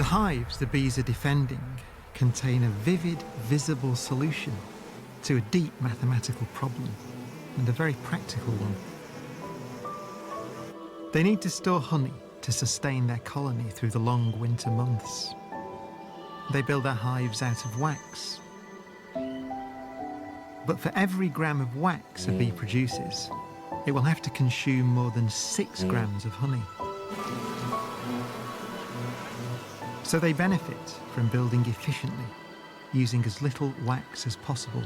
hives the bees are defending contain a vivid, visible solution to a deep mathematical problem, and a very practical one. They need to store honey to sustain their colony through the long winter months. They build their hives out of wax. But for every gram of wax a bee produces, it will have to consume more than 6 grams of honey. So they benefit from building efficiently, using as little wax as possible.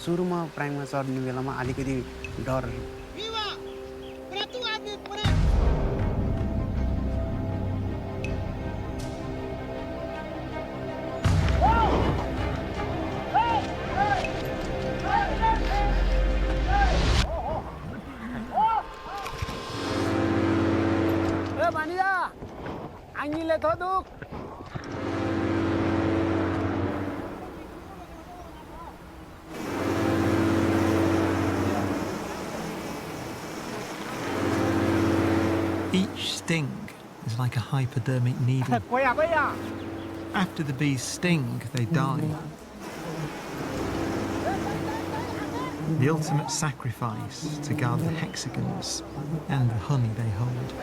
सुरुमा प्राइममा चढ्ने बेलामा अलिकति डर ए भनिया आङीले थोदुक Each sting is like a hypodermic needle. After the bees sting, they die. The ultimate sacrifice to guard the hexagons and the honey they hold.